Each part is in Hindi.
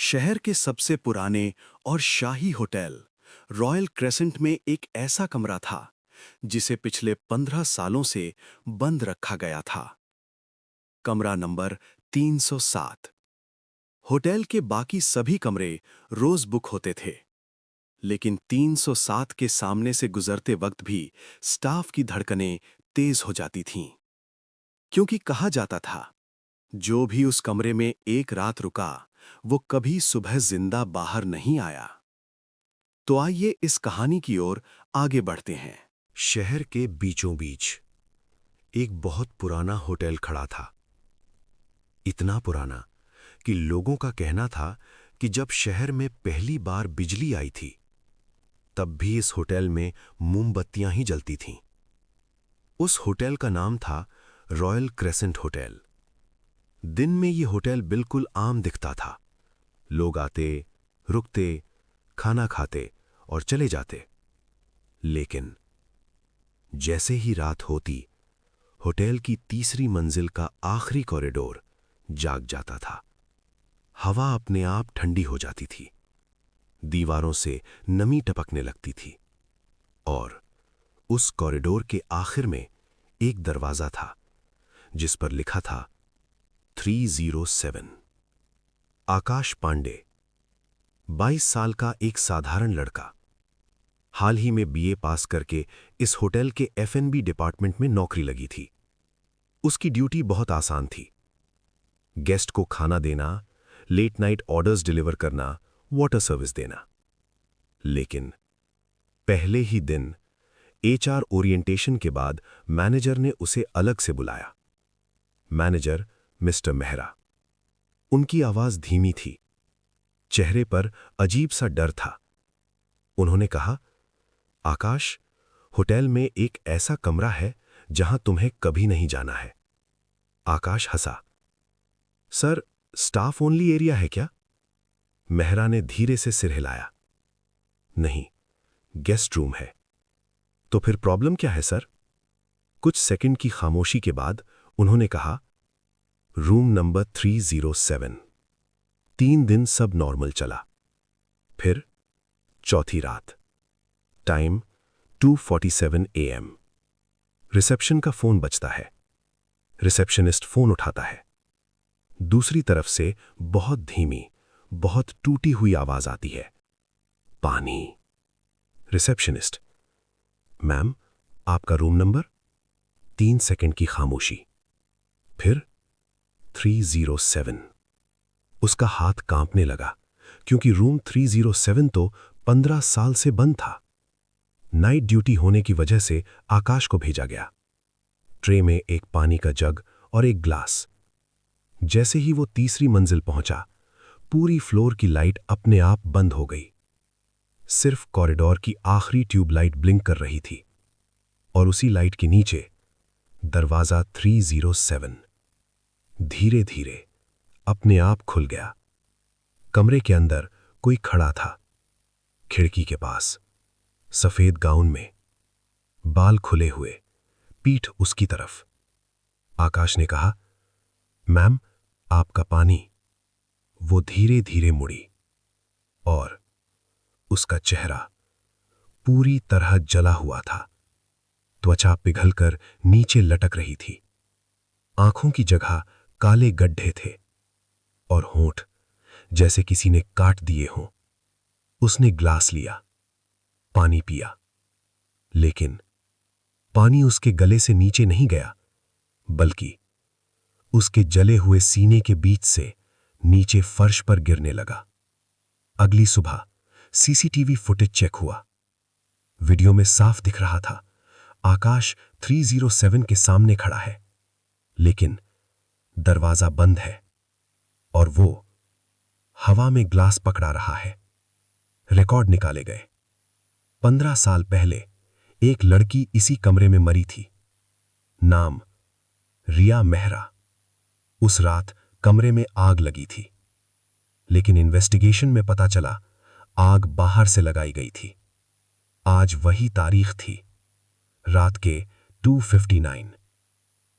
शहर के सबसे पुराने और शाही होटल रॉयल क्रेसेंट में एक ऐसा कमरा था जिसे पिछले 15 सालों से बंद रखा गया था। कमरा नंबर 307। होटल के बाकी सभी कमरे रोज बुक होते थे, लेकिन 307 के सामने से गुजरते वक्त भी स्टाफ की धड़कनें तेज हो जाती थीं, क्योंकि कहा जाता था जो भी उस कमरे में एक रात रुका वो कभी सुबह जिंदा बाहर नहीं आया। तो आइए इस कहानी की ओर आगे बढ़ते हैं। शहर के बीचों बीच एक बहुत पुराना होटल खड़ा था। इतना पुराना कि लोगों का कहना था कि जब शहर में पहली बार बिजली आई थी तब भी इस होटल में मोमबत्तियां ही जलती थीं। उस होटल का नाम था रॉयल क्रेसेंट होटल। दिन में ये होटल बिल्कुल आम दिखता था। लोग आते, रुकते, खाना खाते और चले जाते। लेकिन जैसे ही रात होती, होटल की तीसरी मंजिल का आखिरी कॉरिडोर जाग जाता था। हवा अपने आप ठंडी हो जाती थी, दीवारों से नमी टपकने लगती थी और उस कॉरिडोर के आखिर में एक दरवाजा था जिस पर लिखा था 307। आकाश पांडे, 22 साल का एक साधारण लड़का, हाल ही में बीए पास करके इस होटल के एफ&बी डिपार्टमेंट में नौकरी लगी थी। उसकी ड्यूटी बहुत आसान थी। गेस्ट को खाना देना, लेट नाइट ऑर्डर्स डिलीवर करना, वाटर सर्विस देना। लेकिन पहले ही दिन एचआर ओरिएंटेशन के बाद मैनेजर ने उसे अलग से बुलाया। Manager mister Mehra. उनकी आवाज धीमी थी, चेहरे पर अजीब सा डर था। उन्होंने कहा, आकाश, होटल में एक ऐसा कमरा है जहां तुम्हें कभी नहीं जाना है। आकाश हंसा। सर, स्टाफ ओनली एरिया है क्या? मेहरा ने धीरे से सिर हिलाया। नहीं, गेस्ट रूम है। तो फिर प्रॉब्लम क्या है सर? कुछ सेकंड की खामोशी के बाद उन्होंने कहा, रूम नंबर 307। 3 दिन सब नॉर्मल चला। फिर चौथी रात, टाइम 2:47 AM। रिसेप्शन का फोन बजता है। रिसेप्शनिस्ट फोन उठाता है। दूसरी तरफ से बहुत धीमी, बहुत टूटी हुई आवाज आती है, पानी। रिसेप्शनिस्ट, मैम, आपका रूम नंबर? 3 सेकंड की खामोशी। फिर 307। उसका हाथ कांपने लगा, क्योंकि रूम 307 तो 15 साल से बंद था। नाइट ड्यूटी होने की वजह से आकाश को भेजा गया। ट्रे में एक पानी का जग और एक ग्लास। जैसे ही वो तीसरी मंजिल पहुंचा, पूरी फ्लोर की लाइट अपने आप बंद हो गई। सिर्फ कॉरिडोर की आखिरी ट्यूबलाइट ब्लिंक कर रही थी और उसी लाइट के नीचे दरवाजा 307 धीरे धीरे अपने आप खुल गया। कमरे के अंदर कोई खड़ा था, खिड़की के पास, सफेद गाउन में, बाल खुले हुए, पीठ उसकी तरफ। आकाश ने कहा, मैम, आपका पानी। वो धीरे धीरे मुड़ी और उसका चेहरा पूरी तरह जला हुआ था। त्वचा पिघलकर नीचे लटक रही थी। आंखों की जगह काले गड्ढे थे और होंठ जैसे किसी ने काट दिए हों। उसने ग्लास लिया, पानी पिया, लेकिन पानी उसके गले से नीचे नहीं गया, बल्कि उसके जले हुए सीने के बीच से नीचे फर्श पर गिरने लगा। अगली सुबह सीसीटीवी फुटेज चेक हुआ। वीडियो में साफ दिख रहा था, आकाश 307 के सामने खड़ा है, लेकिन दरवाजा बंद है और वो हवा में ग्लास पकड़ा रहा है। रिकॉर्ड निकाले गए। 15 साल पहले एक लड़की इसी कमरे में मरी थी। नाम रिया मेहरा। उस रात कमरे में आग लगी थी, लेकिन इन्वेस्टिगेशन में पता चला आग बाहर से लगाई गई थी। आज वही तारीख थी, रात के 2:59।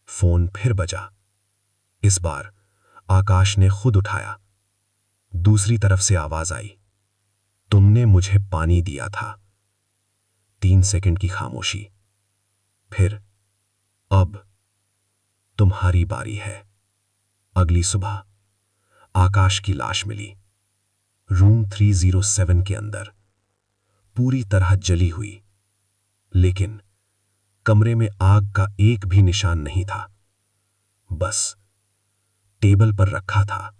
फोन फिर बजा। इस बार आकाश ने खुद उठाया। दूसरी तरफ से आवाज आई, तुमने मुझे पानी दिया था। 3 सेकंड की खामोशी। फिर, अब तुम्हारी बारी है। अगली सुबह आकाश की लाश मिली, रूम 307 के अंदर, पूरी तरह जली हुई। लेकिन कमरे में आग का एक भी निशान नहीं था। बस टेबल पर रखा था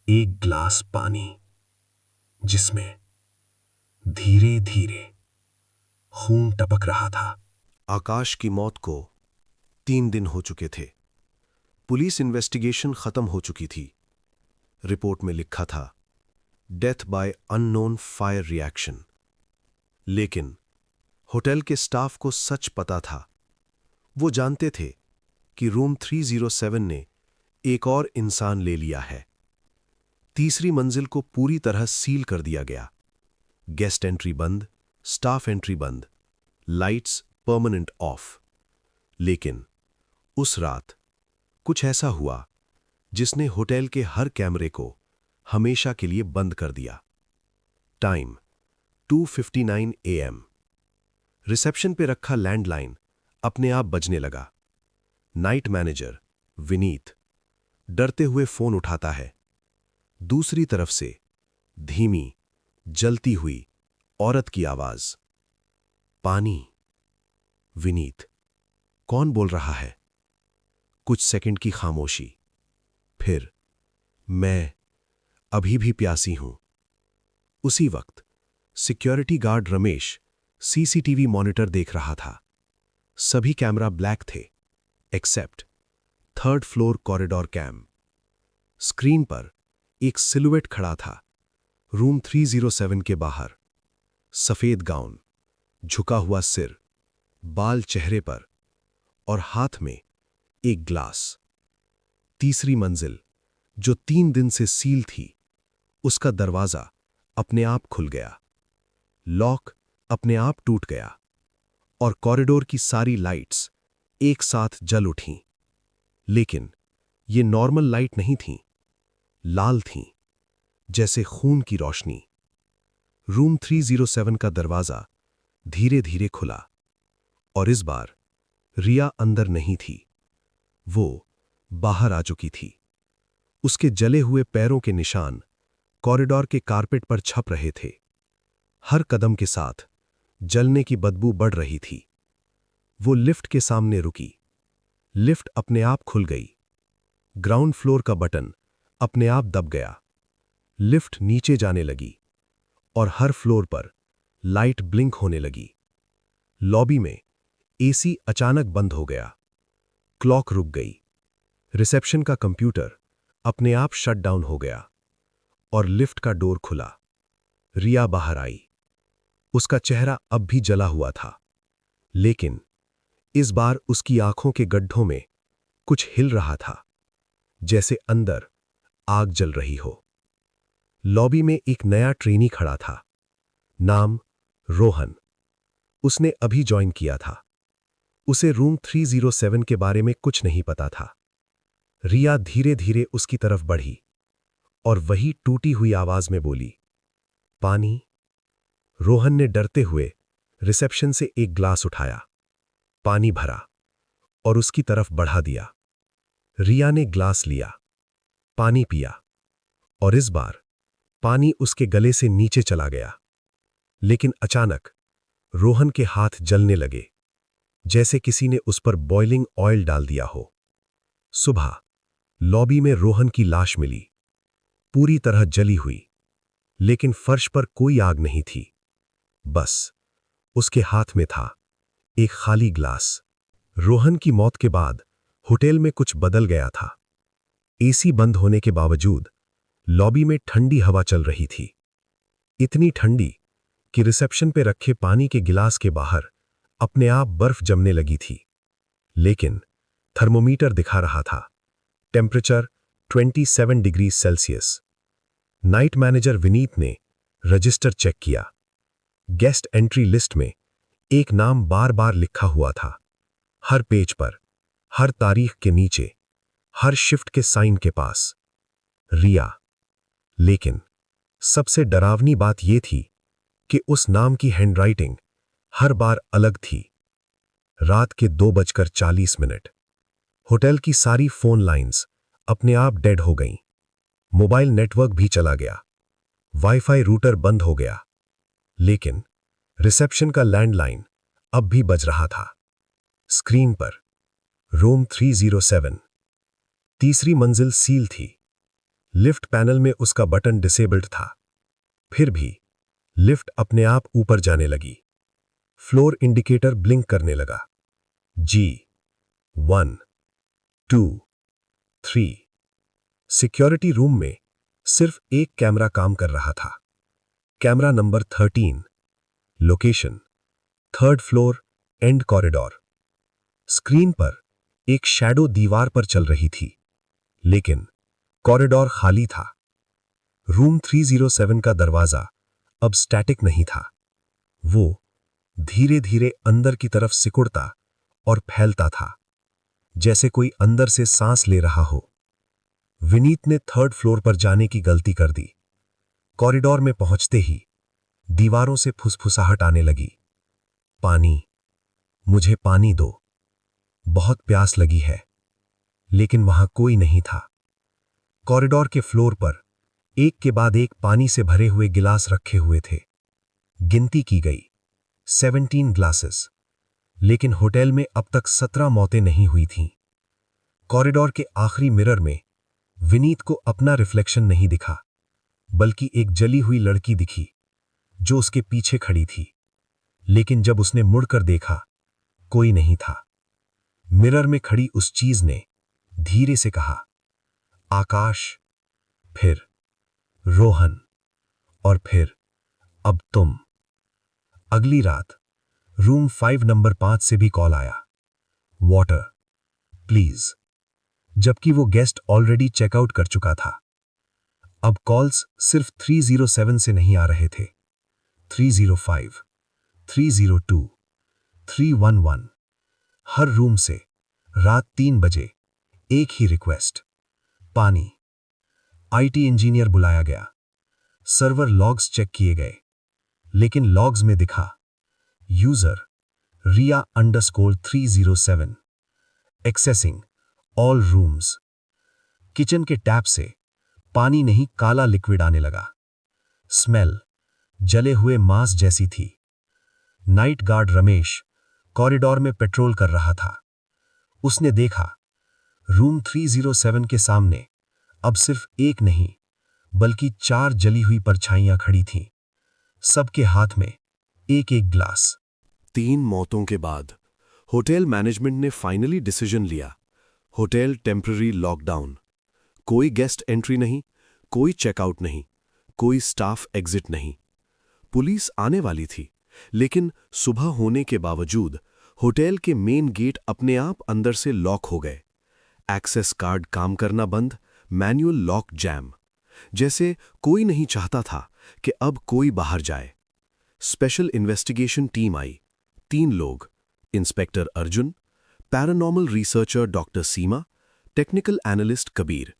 एक ग्लास पानी, जिसमें धीरे धीरे खून टपक रहा था। आकाश की मौत को 3 दिन हो चुके थे। पुलिस इन्वेस्टिगेशन खत्म हो चुकी थी। रिपोर्ट में लिखा था, death by unknown fire reaction. लेकिन होटल के स्टाफ को सच पता था। वो जानते थे कि रूम 307 ने एक और इंसान ले लिया है। तीसरी मंजिल को पूरी तरह सील कर दिया गया। गेस्ट एंट्री बंद, स्टाफ एंट्री बंद, लाइट्स परमानेंट ऑफ। लेकिन उस रात कुछ ऐसा हुआ जिसने होटल के हर कैमरे को हमेशा के लिए बंद कर दिया। Time 2:59 AM। रिसेप्शन पे रखा लैंडलाइन अपने आप बजने लगा। नाइट मैनेजर विनीत डरते हुए फोन उठाता है। दूसरी तरफ से धीमी, जलती हुई औरत की आवाज, पानी। विनीत, कौन बोल रहा है? कुछ सेकंड की खामोशी। फिर, मैं अभी भी प्यासी हूं। उसी वक्त security guard Ramesh CCTV monitor देख रहा था। सभी कैमरा ब्लैक थे, except 3rd floor corridor cam. Screen पर एक सिलुएट खड़ा था, रूम 307 के बाहर। सफेद गाउन, झुका हुआ सिर, बाल चेहरे पर और हाथ में एक ग्लास। तीसरी मंजिल, जो 3 दिन से सील थी, उसका दरवाजा अपने आप खुल गया। लॉक अपने आप टूट गया और कॉरिडोर की सारी लाइट्स एक साथ जल उठीं। लेकिन ये नॉर्मल लाइट नहीं थीं, लाल थीं, जैसे खून की रोशनी। रूम 307 का दरवाजा धीरे धीरे खुला और इस बार रिया अंदर नहीं थी। वो बाहर आ चुकी थी। उसके जले हुए पैरों के निशान कॉरिडोर के कारपेट पर छप रहे थे। हर कदम के साथ जलने की बदबू बढ़ रही थी। वो लिफ्ट के सामने रुकी। लिफ्ट अपने आप खुल गई। ग्राउंड फ्लोर का बटन अपने आप दब गया। लिफ्ट नीचे जाने लगी और हर फ्लोर पर लाइट ब्लिंक होने लगी। लॉबी में एसी अचानक बंद हो गया। क्लॉक रुक गई। रिसेप्शन का कंप्यूटर अपने आप शट डाउन हो गया और लिफ्ट का डोर खुला। रिया बाहर आई। उसका चेहरा अब भी जला हुआ था, लेकिन इस बार उसकी आंखों के गड्ढों में कुछ हिल रहा था, जैसे अंदर आग जल रही हो। लॉबी में एक नया ट्रेनी खड़ा था। नाम रोहन। उसने अभी ज्वाइन किया था। उसे रूम 307 के बारे में कुछ नहीं पता था। रिया धीरे धीरे उसकी तरफ बढ़ी और वही टूटी हुई आवाज में बोली, पानी। रोहन ने डरते हुए रिसेप्शन से एक ग्लास उठाया, पानी भरा और उसकी तरफ बढ़ा दिया। रिया ने ग्लास लिया, पानी पिया और इस बार पानी उसके गले से नीचे चला गया। लेकिन अचानक रोहन के हाथ जलने लगे, जैसे किसी ने उस पर बॉइलिंग ऑयल डाल दिया हो। सुबह लॉबी में रोहन की लाश मिली, पूरी तरह जली हुई, लेकिन फर्श पर कोई आग नहीं थी। बस उसके हाथ में था एक खाली ग्लास। रोहन की मौत के बाद होटल में कुछ बदल गया था। एसी बंद होने के बावजूद लॉबी में ठंडी हवा चल रही थी, इतनी ठंडी कि रिसेप्शन पे रखे पानी के गिलास के बाहर अपने आप बर्फ जमने लगी थी। लेकिन थर्मोमीटर दिखा रहा था temperature 27 degree Celsius. Night manager Vineet ने रजिस्टर चेक किया। गेस्ट एंट्री लिस्ट में एक नाम बार बार लिखा हुआ था, हर पेज पर, हर तारीख के नीचे, हर शिफ्ट के साइन के पास, रिया। लेकिन सबसे डरावनी बात यह थी कि उस नाम की हैंडराइटिंग हर बार अलग थी। रात के 2:40 होटल की सारी फोन लाइंस अपने आप डेड हो गईं। मोबाइल नेटवर्क भी चला गया, वाईफाई रूटर बंद हो गया, लेकिन रिसेप्शन का लैंडलाइन अब भी बज रहा था। स्क्रीन पर रूम 307, तीसरी मंजिल सील थी। लिफ्ट पैनल में उसका बटन डिसेबल्ड था। फिर भी लिफ्ट अपने आप ऊपर जाने लगी। फ्लोर इंडिकेटर ब्लिंक करने लगा। जी 1 2 3। सिक्योरिटी रूम में सिर्फ एक कैमरा काम कर रहा था। Camera number 13, location 3rd floor, and corridor. Screen पर एक शैडो दीवार पर चल रही थी, लेकिन कॉरिडोर खाली था। रूम 307 का दरवाजा अब स्टैटिक नहीं था। वो धीरे धीरे अंदर की तरफ सिकुड़ता और फैलता था, जैसे कोई अंदर से सांस ले रहा हो। विनीत ने 3rd फ्लोर पर जाने की गलती कर दी। कॉरिडोर में पहुंचते ही दीवारों से फुसफुसाहट आने लगी। पानी, मुझे पानी दो, बहुत प्यास लगी है। लेकिन वहां कोई नहीं था। कॉरिडोर के फ्लोर पर एक के बाद एक पानी से भरे हुए गिलास रखे हुए थे। गिनती की गई 17 ग्लासेस, लेकिन होटल में अब तक 17 मौतें नहीं हुई थीं। कॉरिडोर के आखिरी मिरर में विनीत को अपना रिफ्लेक्शन नहीं दिखा, बल्कि एक जली हुई लड़की दिखी जो उसके पीछे खड़ी थी। लेकिन जब उसने मुड़कर देखा, कोई नहीं था। मिरर में खड़ी उस चीज ने धीरे से कहा, आकाश, फिर रोहन, और फिर अब तुम। अगली रात रूम 5 नंबर 5 से भी कॉल आया, वाटर प्लीज, जबकि वो गेस्ट ऑलरेडी चेकआउट कर चुका था। अब कॉल्स सिर्फ 307 से नहीं आ रहे थे। 305, 302, 311। हर रूम से रात 3 बजे एक ही रिक्वेस्ट, पानी। आईटी इंजीनियर बुलाया गया। सर्वर लॉग्स चेक किए गए, लेकिन लॉग्स में दिखा, user Ria_307 accessing all rooms. Kitchen के टैप से पानी नहीं, काला लिक्विड आने लगा। स्मेल जले हुए मांस जैसी थी। नाइट गार्ड रमेश कॉरिडोर में पेट्रोल कर रहा था। उसने देखा, रूम 307 के सामने अब सिर्फ एक नहीं, बल्कि 4 जली हुई परछाइयां खड़ी थीं, सबके हाथ में एक एक ग्लास। 3 मौतों के बाद होटल मैनेजमेंट ने फाइनली डिसीजन लिया, होटल टेम्पररी लॉकडाउन। कोई गेस्ट एंट्री नहीं, कोई चेकआउट नहीं, कोई स्टाफ एग्जिट नहीं। पुलिस आने वाली थी, लेकिन सुबह होने के बावजूद होटल के मेन गेट अपने आप अंदर से लॉक हो गए। एक्सेस कार्ड काम करना बंद, मैनुअल लॉक जैम, जैसे कोई नहीं चाहता था कि अब कोई बाहर जाए। स्पेशल इन्वेस्टिगेशन टीम आई, 3 लोग, inspector Arjun, paranormal researcher doctor Seema, technical analyst Kabir.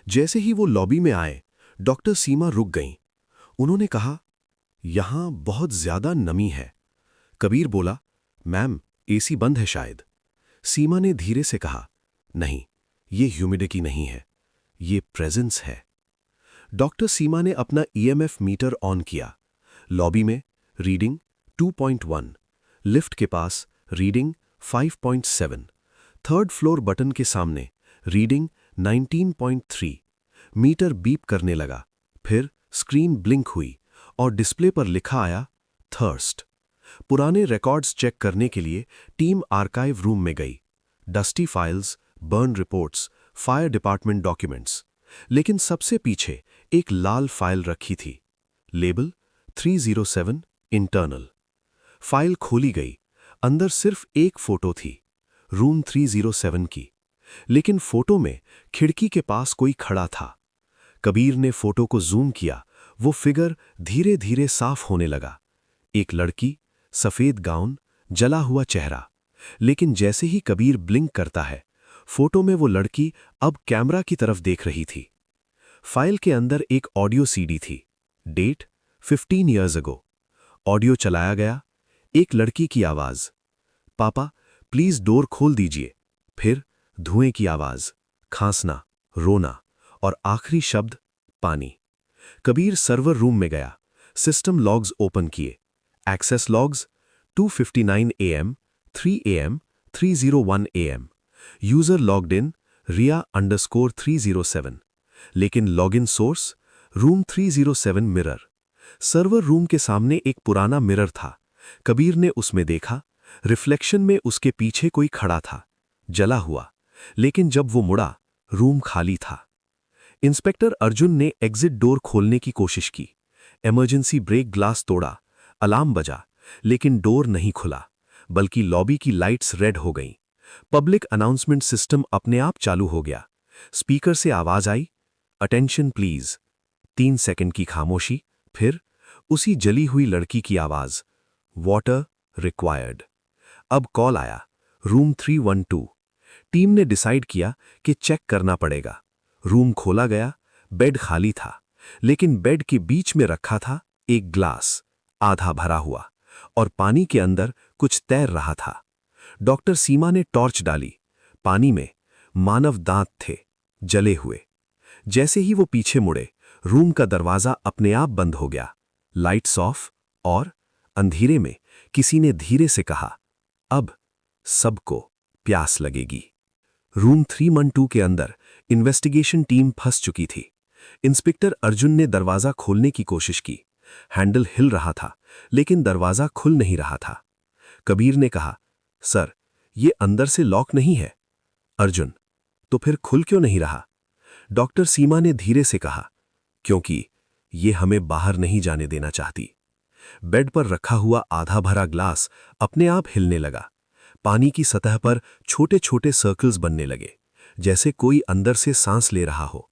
जैसे ही वो लॉबी में आए, डॉक्टर सीमा रुक गईं। उन्होंने कहा, यहां बहुत ज्यादा नमी है। कबीर बोला, मैम, एसी बंद है शायद। सीमा ने धीरे से कहा, नहीं, ये ह्यूमिडिटी नहीं है, ये प्रेजेंस है। डॉक्टर सीमा ने अपना ईएमएफ मीटर ऑन किया। लॉबी में रीडिंग 2.1, लिफ्ट के पास रीडिंग 5.7, 3rd फ्लोर बटन के सामने रीडिंग 19.3। मीटर बीप करने लगा, फिर स्क्रीन ब्लिंक हुई और डिस्प्ले पर लिखा आया, थर्स्ट। पुराने रिकॉर्ड्स चेक करने के लिए टीम आर्काइव रूम में गई। Dusty files, burn reports, fire department documents, लेकिन सबसे पीछे एक लाल फाइल रखी थी, लेबल 307 इंटरनल। फाइल खोली गई। अंदर सिर्फ एक फोटो थी, रूम 307 की, लेकिन फोटो में खिड़की के पास कोई खड़ा था। कबीर ने फोटो को जूम किया। वो फिगर धीरे धीरे साफ होने लगा। एक लड़की, सफेद गाउन, जला हुआ चेहरा। लेकिन जैसे ही कबीर ब्लिंक करता है, फोटो में वो लड़की अब कैमरा की तरफ देख रही थी। फाइल के अंदर एक ऑडियो सीडी थी। Date 15 years ago. ऑडियो चलाया गया। एक लड़की की आवाज, पापा प्लीज डोर खोल दीजिए। फिर धुएं की आवाज, खांसना, रोना और आखिरी शब्द पानी। कबीर सर्वर रूम में गया। सिस्टम लॉग्स ओपन किए। Access logs 2:59 AM, 3 AM, 3:01 AM। User logged in Ria_307। लेकिन login source room 307 mirror. Server room के सामने एक पुराना मिरर था। कबीर ने उसमें देखा। रिफ्लेक्शन में उसके पीछे कोई खड़ा था, जला हुआ। लेकिन जब वो मुड़ा, रूम खाली था। इंस्पेक्टर अर्जुन ने एग्जिट डोर खोलने की कोशिश की। इमरजेंसी ब्रेक ग्लास तोड़ा, अलार्म बजा, लेकिन डोर नहीं खुला, बल्कि लॉबी की लाइट्स रेड हो गईं। पब्लिक अनाउंसमेंट सिस्टम अपने आप चालू हो गया। स्पीकर से आवाज आई, अटेंशन प्लीज। 3 सेकंड की खामोशी, फिर उसी जली हुई लड़की की आवाज, वाटर रिक्वायर्ड। अब कॉल आया, रूम 312। टीम ने डिसाइड किया कि चेक करना पड़ेगा। रूम खोला गया। बेड खाली था, लेकिन बेड के बीच में रखा था एक ग्लास, आधा भरा हुआ, और पानी के अंदर कुछ तैर रहा था। डॉक्टर सीमा ने टॉर्च डाली। पानी में मानव दांत थे, जले हुए। जैसे ही वो पीछे मुड़े, रूम का दरवाजा अपने आप बंद हो गया। लाइट्स ऑफ, और अंधेरे में किसी ने धीरे से कहा, अब सबको प्यास लगेगी। रूम 312 के अंदर इन्वेस्टिगेशन टीम फंस चुकी थी। इंस्पेक्टर अर्जुन ने दरवाजा खोलने की कोशिश की। हैंडल हिल रहा था, लेकिन दरवाजा खुल नहीं रहा था। कबीर ने कहा, सर, ये अंदर से लॉक नहीं है। अर्जुन, तो फिर खुल क्यों नहीं रहा? डॉक्टर सीमा ने धीरे से कहा, क्योंकि ये हमें बाहर नहीं जाने देना चाहती। बेड पर रखा हुआ आधा भरा ग्लास अपने आप हिलने लगा। पानी की सतह पर छोटे छोटे सर्कल्स बनने लगे, जैसे कोई अंदर से सांस ले रहा हो।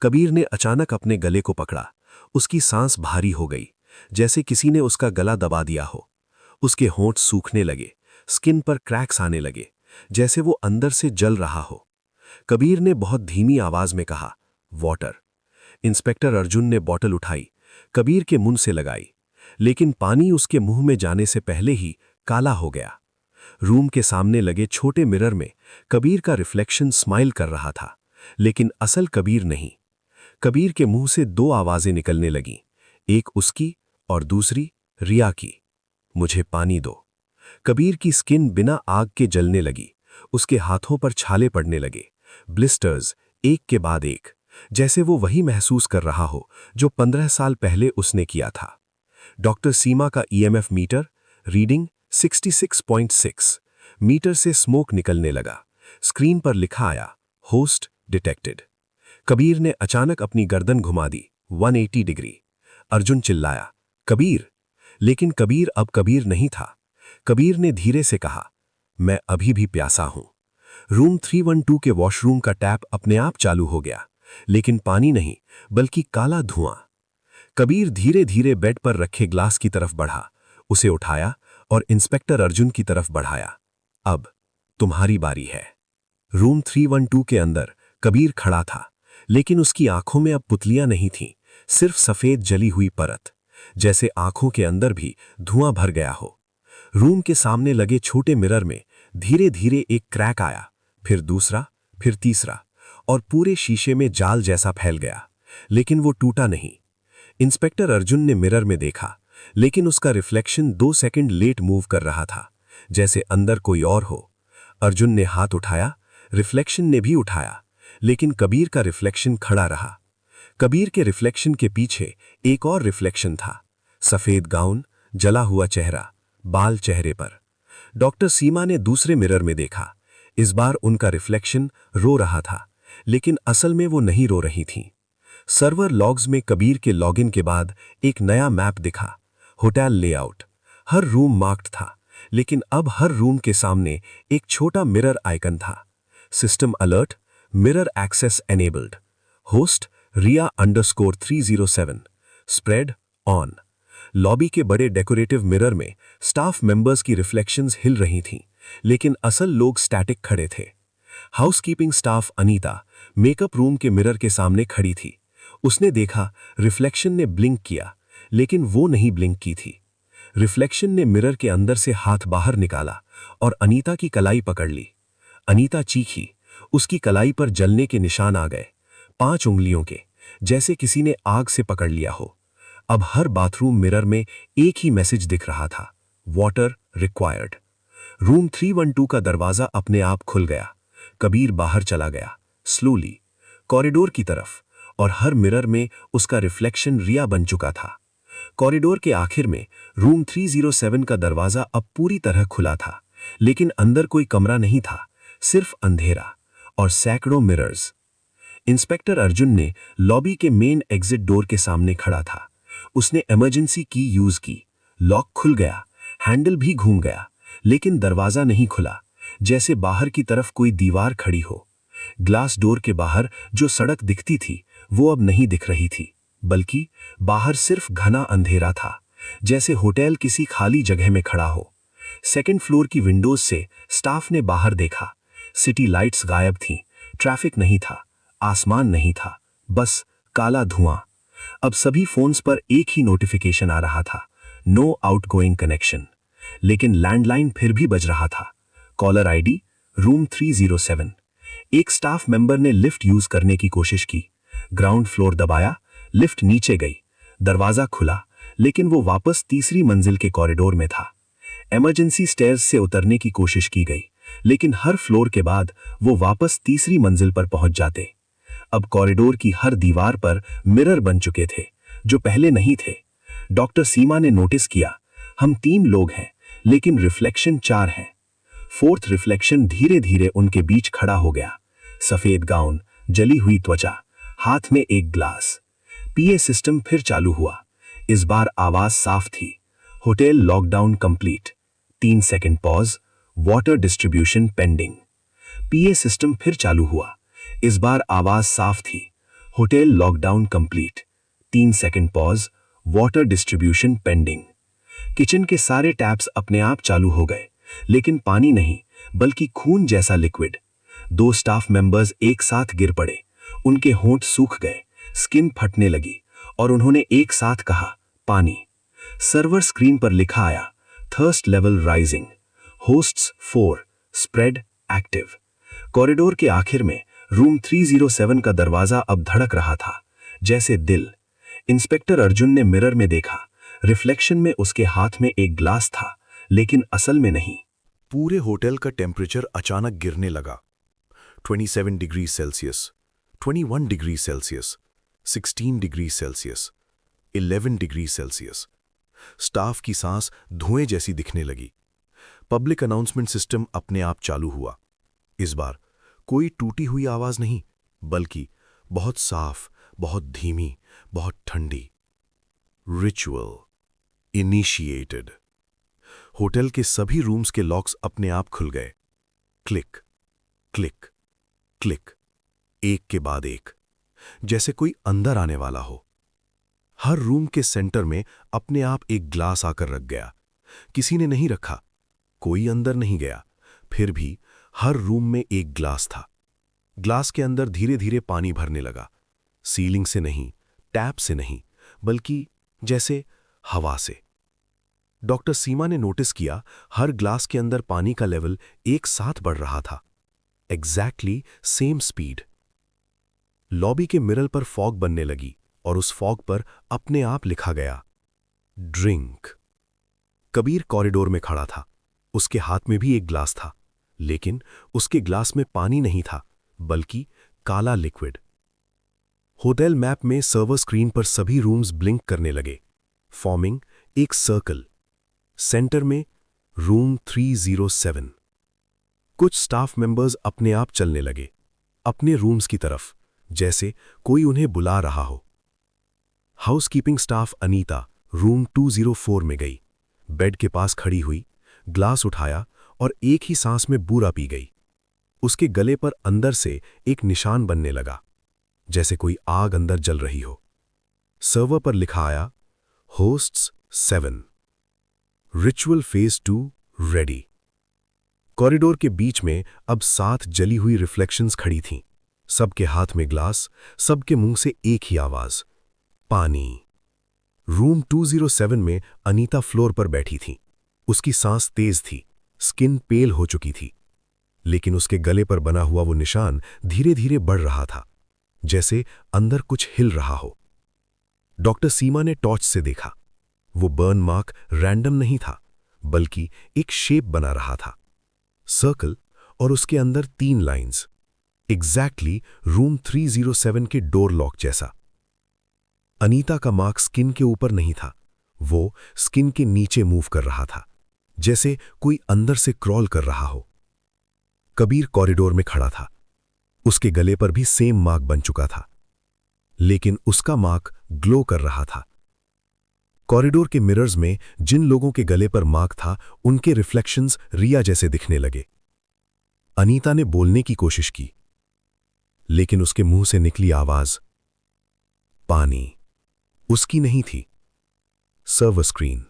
कबीर ने अचानक अपने गले को पकड़ा। उसकी सांस भारी हो गई, जैसे किसी ने उसका गला दबा दिया हो। उसके होंठ सूखने लगे, स्किन पर क्रैक्स आने लगे, जैसे वो अंदर से जल रहा हो। कबीर ने बहुत धीमी आवाज में कहा, वाटर। इंस्पेक्टर अर्जुन ने बॉटल उठाई, कबीर के मुंह से लगाई, लेकिन पानी उसके मुंह में जाने से पहले ही काला हो गया। रूम के सामने लगे छोटे मिरर में कबीर का रिफ्लेक्शन स्माइल कर रहा था, लेकिन असल कबीर नहीं। कबीर के मुंह से 2 आवाजें निकलने लगीं, एक उसकी और दूसरी रिया की, मुझे पानी दो। कबीर की स्किन बिना आग के जलने लगी। उसके हाथों पर छाले पड़ने लगे, ब्लिस्टर्स, एक के बाद एक, जैसे वो वही महसूस कर रहा हो जो 15 साल पहले उसने किया था। डॉक्टर सीमा का ईएमएफ मीटर रीडिंग 66.6। मीटर से स्मोक निकलने लगा। स्क्रीन पर लिखा आया, होस्ट डिटेक्टेड। कबीर ने अचानक अपनी गर्दन घुमा दी, 180 डिग्री। अर्जुन चिल्लाया, कबीर! लेकिन कबीर अब कबीर नहीं था। कबीर ने धीरे से कहा, मैं अभी भी प्यासा हूं। रूम 312 के वॉशरूम का टैप अपने आप चालू हो गया, लेकिन पानी नहीं, बल्कि काला धुआं। कबीर धीरे धीरे बेड पर रखे ग्लास की तरफ बढ़ा, उसे उठाया और इंस्पेक्टर अर्जुन की तरफ बढ़ाया। अब तुम्हारी बारी है। रूम 312 के अंदर कबीर खड़ा था, लेकिन उसकी आंखों में अब पुतलियां नहीं थीं, सिर्फ सफेद जली हुई परत, जैसे आंखों के अंदर भी धुआं भर गया हो। रूम के सामने लगे छोटे मिरर में धीरे धीरे एक क्रैक आया, फिर दूसरा, फिर तीसरा, और पूरे शीशे में जाल जैसा फैल गया, लेकिन वो टूटा नहीं। इंस्पेक्टर अर्जुन ने मिरर में देखा, लेकिन उसका रिफ्लेक्शन 2 सेकंड लेट मूव कर रहा था, जैसे अंदर कोई और हो। अर्जुन ने हाथ उठाया, रिफ्लेक्शन ने भी उठाया, लेकिन कबीर का रिफ्लेक्शन खड़ा रहा। कबीर के रिफ्लेक्शन के पीछे एक और रिफ्लेक्शन था, सफेद गाउन, जला हुआ चेहरा, बाल चेहरे पर। डॉक्टर सीमा ने दूसरे मिरर में देखा। इस बार उनका रिफ्लेक्शन रो रहा था, लेकिन असल में वो नहीं रो रही थीं। सर्वर लॉग्स में कबीर के लॉगिन के बाद एक नया मैप दिखा, होटल लेआउट। हर रूम मार्क्ड था, लेकिन अब हर रूम के सामने एक छोटा मिरर आइकन था। System alert, mirror access enabled. Host Ria_307। Spread on. Lobby के बड़े डेकोरेटिव मिरर में स्टाफ मेंबर्स की रिफ्लेक्शंस हिल रही थीं, लेकिन असल लोग स्टैटिक खड़े थे। Housekeeping staff Anita makeup room के मिरर के सामने खड़ी थी। उसने देखा रिफ्लेक्शन ने ब्लिंक किया, लेकिन वो नहीं ब्लिंक की थी। रिफ्लेक्शन ने मिरर के अंदर से हाथ बाहर निकाला और अनीता की कलाई पकड़ ली। अनीता चीखी। उसकी कलाई पर जलने के निशान आ गए, 5 उंगलियों के, जैसे किसी ने आग से पकड़ लिया हो। अब हर बाथरूम मिरर में एक ही मैसेज दिख रहा था, वाटर रिक्वायर्ड। रूम 312 का दरवाजा अपने आप खुल गया। कबीर बाहर चला गया, स्लोली, कॉरिडोर की तरफ, और हर मिरर में उसका रिफ्लेक्शन रिया बन चुका था। कॉरिडोर के आखिर में रूम 307 का दरवाजा अब पूरी तरह खुला था, लेकिन अंदर कोई कमरा नहीं था, सिर्फ अंधेरा और सैकड़ों मिरर्स। इंस्पेक्टर अर्जुन ने लॉबी के मेन एग्जिट डोर के सामने खड़ा था। उसने इमरजेंसी की यूज की, लॉक खुल गया, हैंडल भी घूम गया, लेकिन दरवाजा नहीं खुला, जैसे बाहर की तरफ कोई दीवार खड़ी हो। ग्लास डोर के बाहर जो सड़क दिखती थी वो अब नहीं दिख रही थी, बल्कि बाहर सिर्फ घना अंधेरा था, जैसे होटल किसी खाली जगह में खड़ा हो। सेकंड फ्लोर की विंडोज से स्टाफ ने बाहर देखा। सिटी लाइट्स गायब थीं, ट्रैफिक नहीं था, आसमान नहीं था, बस काला धुआं। अब सभी फोन्स पर एक ही नोटिफिकेशन आ रहा था, नो आउटगोइंग कनेक्शन। लेकिन लैंडलाइन फिर भी बज रहा था। Caller ID room 307। एक स्टाफ मेंबर ने लिफ्ट यूज करने की कोशिश की। ग्राउंड फ्लोर दबाया, लिफ्ट नीचे गई, दरवाजा खुला, लेकिन वो वापस तीसरी मंजिल के कॉरिडोर में था। इमरजेंसी स्टेयर्स से उतरने की कोशिश की गई, लेकिन हर फ्लोर के बाद वो वापस तीसरी मंजिल पर पहुंच जाते। अब कॉरिडोर की हर दीवार पर मिरर बन चुके थे, जो पहले नहीं थे। डॉक्टर सीमा ने नोटिस किया, हम 3 लोग हैं, लेकिन रिफ्लेक्शन 4 हैं। फोर्थ रिफ्लेक्शन धीरे धीरे उनके बीच खड़ा हो गया। सफेद गाउन, जली हुई त्वचा, हाथ में एक ग्लास। पीए सिस्टम फिर चालू हुआ। इस बार आवाज साफ थी, hotel lockdown complete. 3 second pause, water distribution pending. PA system फिर चालू हुआ। इस बार आवाज साफ थी, hotel lockdown complete. 3 second pause, water distribution pending. Kitchen के सारे टैप्स अपने आप चालू हो गए, लेकिन पानी नहीं, बल्कि खून जैसा लिक्विड। 2 स्टाफ मेंबर्स एक साथ गिर पड़े। उनके होंठ सूख गए, स्किन फटने लगी, और उन्होंने एक साथ कहा, पानी। सर्वर स्क्रीन पर लिखा आया, thirst level rising, hosts 4, spread active. Corridor के आखिर में रूम 307 का दरवाजा अब धड़क रहा था, जैसे दिल। इंस्पेक्टर अर्जुन ने मिरर में देखा, रिफ्लेक्शन में उसके हाथ में एक ग्लास था, लेकिन असल में नहीं। पूरे होटल का टेम्परेचर अचानक गिरने लगा। 27 degree Celsius, 21 degree Celsius, 16 degree Celsius, 11 degree Celsius. Staff की सांस धुएं जैसी दिखने लगी। पब्लिक अनाउंसमेंट सिस्टम अपने आप चालू हुआ। इस बार कोई टूटी हुई आवाज नहीं, बल्कि बहुत साफ, बहुत धीमी, बहुत ठंडी। Ritual initiated. होटल के सभी रूम्स के लॉक्स अपने आप खुल गए। क्लिक, क्लिक, क्लिक, एक के बाद एक, जैसे कोई अंदर आने वाला हो। हर रूम के सेंटर में अपने आप एक ग्लास आकर रख गया। किसी ने नहीं रखा, कोई अंदर नहीं गया, फिर भी हर रूम में एक ग्लास था। ग्लास के अंदर धीरे धीरे पानी भरने लगा, सीलिंग से नहीं, टैप से नहीं, बल्कि जैसे हवा से। डॉक्टर सीमा ने नोटिस किया, हर ग्लास के अंदर पानी का लेवल एक साथ बढ़ रहा था, एग्जैक्टली सेम स्पीड। लॉबी के मिरर पर फॉग बनने लगी, और उस फॉग पर अपने आप लिखा गया, ड्रिंक। कबीर कॉरिडोर में खड़ा था। उसके हाथ में भी एक ग्लास था, लेकिन उसके ग्लास में पानी नहीं था, बल्कि काला लिक्विड। होटल मैप में सर्वर स्क्रीन पर सभी रूम्स ब्लिंक करने लगे, फॉर्मिंग एक सर्कल। सेंटर में रूम 307। कुछ स्टाफ मेंबर्स अपने आप चलने लगे, अपने रूम्स की तरफ, जैसे कोई उन्हें बुला रहा हो। हाउसकीपिंग स्टाफ अनीता रूम 204 में गई, बेड के पास खड़ी हुई, ग्लास उठाया और एक ही सांस में पूरा पी गई। उसके गले पर अंदर से एक निशान बनने लगा, जैसे कोई आग अंदर जल रही हो। सर्वर पर लिखा आया, hosts 7, ritual phase 2 ready. Corridor के बीच में अब 7 जली हुई रिफ्लेक्शंस खड़ी थीं, सबके हाथ में ग्लास, सबके मुंह से एक ही आवाज, पानी। रूम 207 में अनीता फ्लोर पर बैठी थी। उसकी सांस तेज थी, स्किन पेल हो चुकी थी, लेकिन उसके गले पर बना हुआ वो निशान धीरे धीरे बढ़ रहा था, जैसे अंदर कुछ हिल रहा हो। डॉक्टर सीमा ने टॉर्च से देखा। वो बर्न मार्क रैंडम नहीं था, बल्कि एक शेप बना रहा था, सर्कल, और उसके अंदर 3 लाइंस, एग्जैक्टली रूम 307 के डोर लॉक जैसा। अनीता का मार्क स्किन के ऊपर नहीं था, वो स्किन के नीचे मूव कर रहा था, जैसे कोई अंदर से क्रॉल कर रहा हो। कबीर कॉरिडोर में खड़ा था। उसके गले पर भी सेम मार्क बन चुका था, लेकिन उसका मार्क ग्लो कर रहा था। कॉरिडोर के मिरर्स में जिन लोगों के गले पर मार्क था, उनके रिफ्लेक्शंस रिया जैसे दिखने लगे। अनीता ने बोलने की कोशिश की, लेकिन उसके मुंह से निकली आवाज पानी उसकी नहीं थी। Server screen,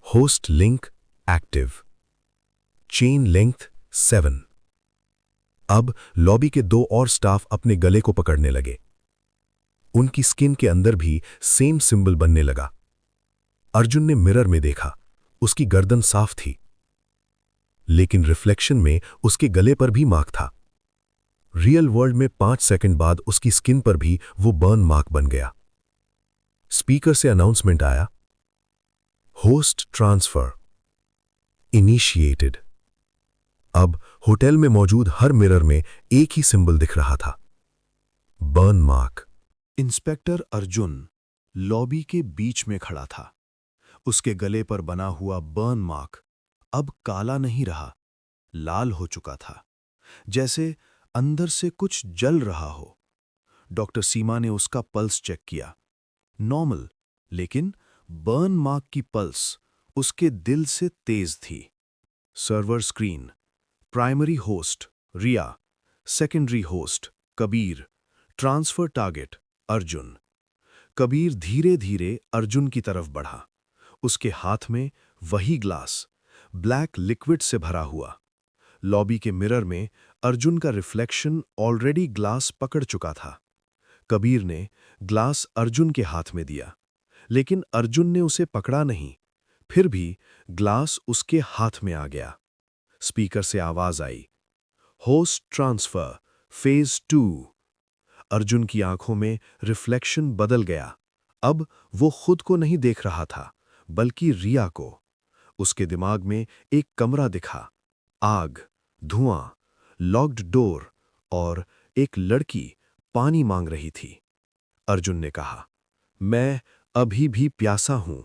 host link active, chain length 7। अब लॉबी के 2 और स्टाफ अपने गले को पकड़ने लगे। उनकी स्किन के अंदर भी सेम सिंबल बनने लगा। अर्जुन ने मिरर में देखा, उसकी गर्दन साफ थी, लेकिन रिफ्लेक्शन में उसके गले पर भी मार्क था। रियल वर्ल्ड में 5 सेकंड बाद उसकी स्किन पर भी वो बर्न मार्क बन गया। स्पीकर से अनाउंसमेंट आया, होस्ट ट्रांसफर इनिशिएटेड। अब होटल में मौजूद हर मिरर में एक ही सिंबल दिख रहा था, burn mark. Inspector Arjun lobby के बीच में खड़ा था। उसके गले पर बना हुआ बर्न मार्क अब काला नहीं रहा, लाल हो चुका था, जैसे अंदर से कुछ जल रहा हो। डॉक्टर सीमा ने उसका पल्स चेक किया, नॉर्मल, लेकिन बर्न मार्क की पल्स उसके दिल से तेज थी। Server screen, primary host Riya, secondary host Kabir, transfer target Arjun. Kabir धीरे धीरे अर्जुन की तरफ बढ़ा। उसके हाथ में वही ग्लास, ब्लैक लिक्विड से भरा हुआ। लॉबी के मिरर में अर्जुन का रिफ्लेक्शन ऑलरेडी ग्लास पकड़ चुका था। कबीर ने ग्लास अर्जुन के हाथ में दिया, लेकिन अर्जुन ने उसे पकड़ा नहीं। फिर भी ग्लास उसके हाथ में आ गया। स्पीकर से आवाज आई, होस्ट ट्रांसफर फेज 2। अर्जुन की आंखों में रिफ्लेक्शन बदल गया। अब वो खुद को नहीं देख रहा था, बल्कि रिया को। उसके दिमाग में एक कमरा दिखा, आग, धुआं, लॉक्ड डोर और एक लड़की पानी मांग रही थी। अर्जुन ने कहा, मैं अभी भी प्यासा हूं।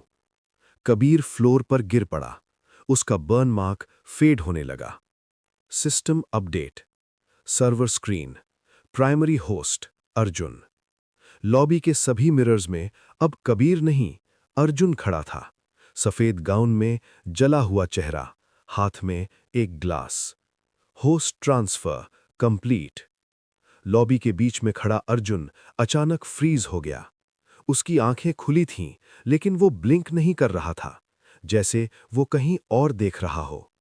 कबीर फ्लोर पर गिर पड़ा। उसका बर्न मार्क फेड होने लगा। System update, server screen, primary host Arjun. Lobby के सभी मिरर्स में अब कबीर नहीं, अर्जुन खड़ा था। सफेद गाउन में, जला हुआ चेहरा, हाथ में एक glass. Host transfer complete. Lobby के बीच में खड़ा अर्जुन अचानक फ्रीज हो गया। उसकी आंखें खुली थीं, लेकिन वो ब्लिंक नहीं कर रहा था, जैसे वो कहीं और देख रहा हो।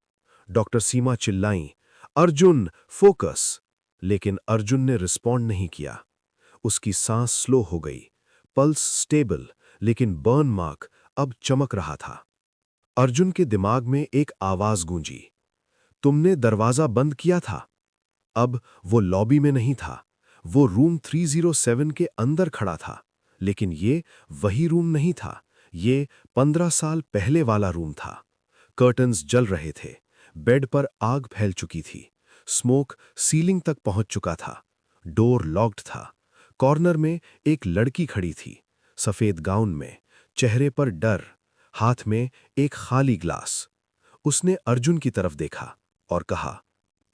डॉक्टर सीमा चिल्लाईं, अर्जुन फोकस, लेकिन अर्जुन ने रिस्पॉन्ड नहीं किया। उसकी सांस स्लो हो गई, पल्स स्टेबल, लेकिन बर्न मार्क अब चमक रहा था। अर्जुन के दिमाग में एक आवाज गूंजी, तुमने दरवाजा बंद किया था। अब वो लॉबी में नहीं था, वो रूम 307 के अंदर खड़ा था, लेकिन ये वही रूम नहीं था, ये 15 साल पहले वाला रूम था। कर्टन्स जल रहे थे, बेड पर आग फैल चुकी थी, स्मोक सीलिंग तक पहुंच चुका था, डोर लॉक्ड था। कॉर्नर में एक लड़की खड़ी थी, सफेद गाउन में, चेहरे पर डर, हाथ में एक खाली ग्लास। उसने अर्जुन की तरफ देखा और कहा,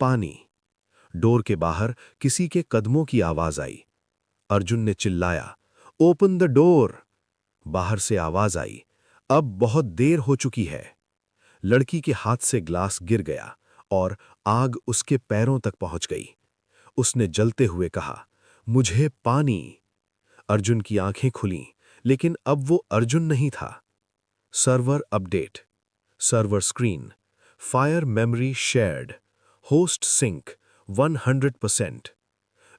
पानी। डोर के बाहर किसी के कदमों की आवाज आई। अर्जुन ने चिल्लाया, ओपन द डोर। बाहर से आवाज आई, अब बहुत देर हो चुकी है। लड़की के हाथ से ग्लास गिर गया और आग उसके पैरों तक पहुंच गई। उसने जलते हुए कहा, मुझे पानी। अर्जुन की आंखें खुलीं, लेकिन अब वो अर्जुन नहीं था। Server update, server screen, fire memory shared, host sync 100%।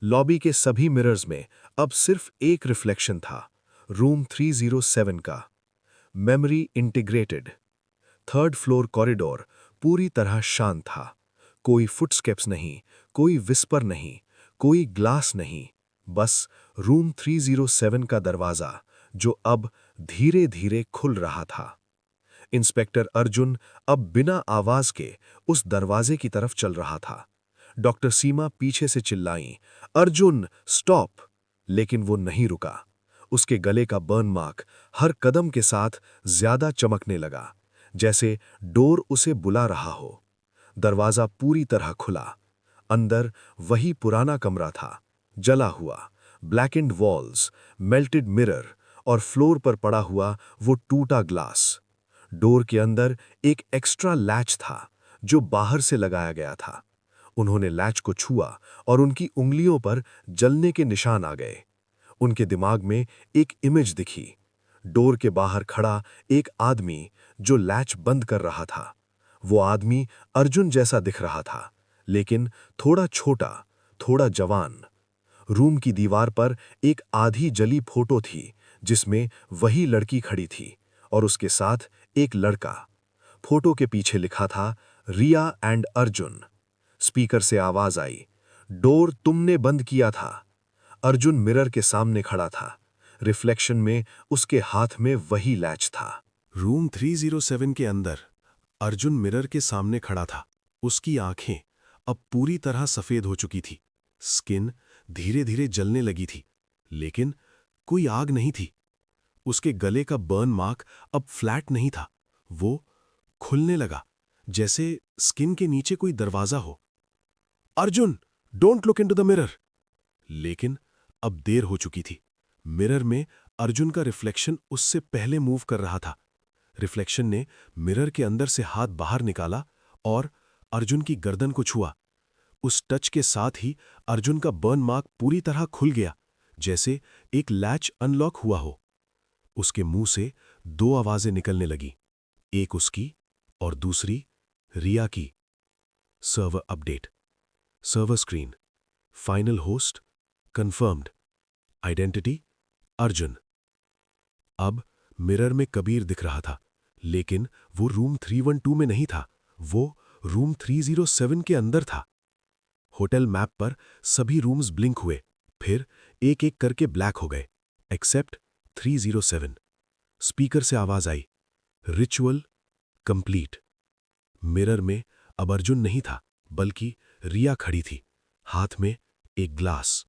Lobby के सभी मिरर्स में अब सिर्फ एक रिफ्लेक्शन था, रूम 307 का। Memory integrated. Third floor corridor पूरी तरह शांत था। कोई फुटस्टेप्स नहीं, कोई विस्पर नहीं, कोई ग्लास नहीं, बस रूम 307 का दरवाजा जो अब धीरे धीरे खुल रहा था। इंस्पेक्टर अर्जुन अब बिना आवाज के उस दरवाजे की तरफ चल रहा था। डॉक्टर सीमा पीछे से चिल्लाईं, अर्जुन स्टॉप! लेकिन वो नहीं रुका। उसके गले का बर्न मार्क हर कदम के साथ ज्यादा चमकने लगा, जैसे डोर उसे बुला रहा हो। दरवाजा पूरी तरह खुला। अंदर वही पुराना कमरा था, जला हुआ, ब्लैकेंड वॉल्स, मेल्टेड मिरर और फ्लोर पर पड़ा हुआ वो टूटा ग्लास। डोर के अंदर एक एक्स्ट्रा लैच था जो बाहर से लगाया गया था। उन्होंने लैच को छुआ और उनकी उंगलियों पर जलने के निशान आ गए। उनके दिमाग में एक इमेज दिखी, डोर के बाहर खड़ा एक आदमी जो लैच बंद कर रहा था। वो आदमी अर्जुन जैसा दिख रहा था, लेकिन थोड़ा छोटा, थोड़ा जवान। रूम की दीवार पर एक आधी जली फोटो थी जिसमें वही लड़की खड़ी थी और उसके साथ एक लड़का। फोटो के पीछे लिखा था, रिया एंड अर्जुन। स्पीकर से आवाज आई, डोर तुमने बंद किया था। अर्जुन मिरर के सामने खड़ा था। रिफ्लेक्शन में उसके हाथ में वही लैच था। रूम 307 के अंदर अर्जुन मिरर के सामने खड़ा था। उसकी आंखें अब पूरी तरह सफेद हो चुकी थी। स्किन धीरे धीरे जलने लगी थी, लेकिन कोई आग नहीं थी। उसके गले का बर्न मार्क अब फ्लैट नहीं था, वो खुलने लगा, जैसे स्किन के नीचे कोई दरवाजा हो। Arjun, don't look into the mirror! लेकिन अब देर हो चुकी थी। मिरर में अर्जुन का रिफ्लेक्शन उससे पहले मूव कर रहा था। रिफ्लेक्शन ने मिरर के अंदर से हाथ बाहर निकाला और अर्जुन की गर्दन को छुआ। उस टच के साथ ही अर्जुन का बर्न मार्क पूरी तरह खुल गया, जैसे एक लैच अनलॉक हुआ हो। उसके मुंह से दो आवाजें निकलने लगी, एक उसकी और दूसरी रिया की। Server update, server screen, final host confirmed, identity Arjun. अब मिरर में कबीर दिख रहा था, लेकिन वो रूम 312 में नहीं था, वो रूम 307 के अंदर था। होटल मैप पर सभी रूम्स ब्लिंक हुए, फिर एक एक करके ब्लैक हो गए, एक्सेप्ट 307। स्पीकर से आवाज आई, रिचुअल कंप्लीट। मिरर में अब अर्जुन नहीं था, बल्कि रिया खड़ी थी, हाथ में एक ग्लास।